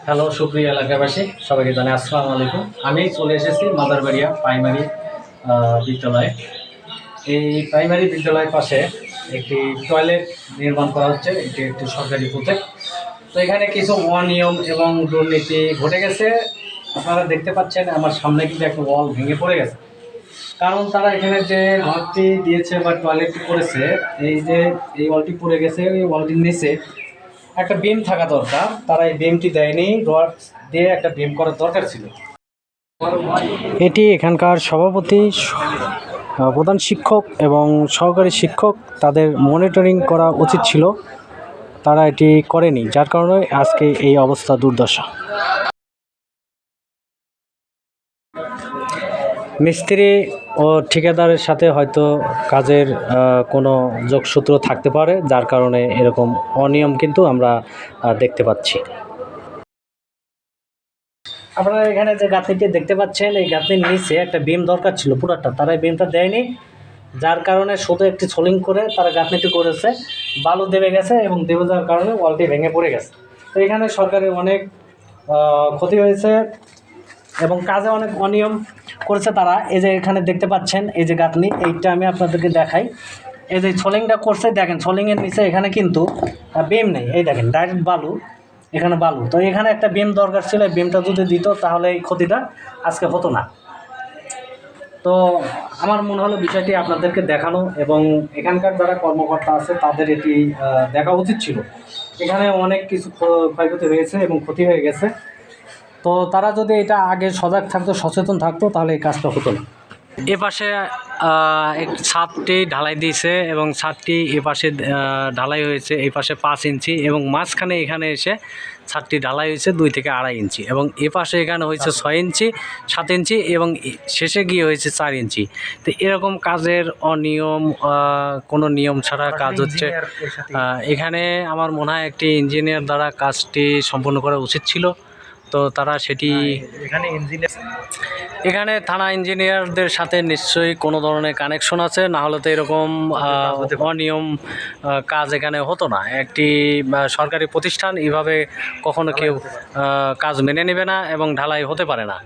Hello সুপ্রিয় এলাকাবাসী, সবাইকে জানাই আসসালামু আলাইকুম। আমি চলে এসেছি মাদারবাড়িয়া প্রাইমারি বিদ্যালয়ে। এই প্রাইমারি বিদ্যালয়ের পাশে একটি টয়লেট নির্মাণ করা হচ্ছে, এটি একটি সরকারি প্রজেক্ট। তো এখানে কিছু অনিয়ম এবং দুর্নীতি ঘটে গেছে। আপনারা দেখতে পাচ্ছেন আমার সামনে কিন্তু একটা ওয়াল ভেঙে পড়ে গেছে, কারণ তারা এখানে যে ঘরটি দিয়েছে বা টয়লেটটি করেছে, এই যে এই ওয়ালটি পড়ে গেছে, এই ওয়ালটির নিচে একটা বিম থাকা দরকার। তারা এই বিমটি দেয়নি, রড দিয়ে একটা বিম করার দরকার ছিল। এটি এখানকার সভাপতি, প্রধান শিক্ষক এবং সহকারী শিক্ষক, তাদের মনিটরিং করা উচিত ছিল, তারা এটি করেনি, যার কারণে আজকে এই অবস্থা দুর্দশা। মিস্ত্রি ও ঠিকাদারের সাথে হয়তো কাজের কোনো যোগসূত্র থাকতে পারে, যার কারণে এরকম অনিয়ম কিন্তু আমরা দেখতে পাচ্ছি। আপনারা এখানে যে গাঁথনিটি দেখতে পাচ্ছেন, এই গাঁথনির নিচে একটা বিম দরকার ছিল পুরাটা, তারা এই বিমটা দেয়নি, যার কারণে শুধু একটি সোলিং করে তারা গাঁথনিটি করেছে। বালু দেবে গেছে এবং দেবে যাওয়ার কারণে ওয়ালটি ভেঙে পড়ে গেছে। তো এখানে সরকারের অনেক ক্ষতি হয়েছে এবং কাজে অনেক অনিয়ম করেছে তারা। এই যে এখানে দেখতে পাচ্ছেন এই যে গাঁথনি, এইটা আমি আপনাদেরকে দেখাই। এই যে সোলিংটা করছে, দেখেন সোলিংয়ের নিচে এখানে কিন্তু বিম নেই, এই দেখেন ডাইরেক্ট বালু, এখানে বালু। তো এখানে একটা বিম দরকার ছিল, এই বিমটা যদি দিত তাহলে এই ক্ষতিটা আজকে হতো না। তো আমার মনে হলো বিষয়টি আপনাদেরকে দেখানো এবং এখানকার যারা কর্মকর্তা আছে তাদের এটি দেখা উচিত ছিল। এখানে অনেক কিছু ক্ষয়ক্ষতি হয়েছে এবং ক্ষতি হয়ে গেছে। তো তারা যদি এটা আগে সজাগ থাকতো, সচেতন থাকতো, তাহলে এই কাজটা হতো না। এ পাশে ছাদটি ঢালাই দিয়েছে এবং ছাদটি এ পাশে ঢালাই হয়েছে, এই পাশে 5 ইঞ্চি এবং মাঝখানে এখানে এসে ছাদটি ঢালাই হয়েছে 2 থেকে 2.5 ইঞ্চি এবং এ পাশে এখানে হয়েছে 6 ইঞ্চি, 7 ইঞ্চি এবং শেষে গিয়ে হয়েছে 4 ইঞ্চি। তো এরকম কাজের অনিয়ম, কোনো নিয়ম ছাড়া কাজ হচ্ছে। এখানে আমার মনে হয় একটি ইঞ্জিনিয়ার দ্বারা কাজটি সম্পন্ন করা উচিত ছিল। তো তারা সেটি এখানে থানা ইঞ্জিনিয়ারদের সাথে নিশ্চয়ই কোনো ধরনের কানেকশন আছে, না হলে তো এরকম অনিয়ম কাজ এখানে হতো না। একটি সরকারি প্রতিষ্ঠান এভাবে কখনো কেউ কাজ মেনে নেবে না এবং ঢালাই হতে পারে না।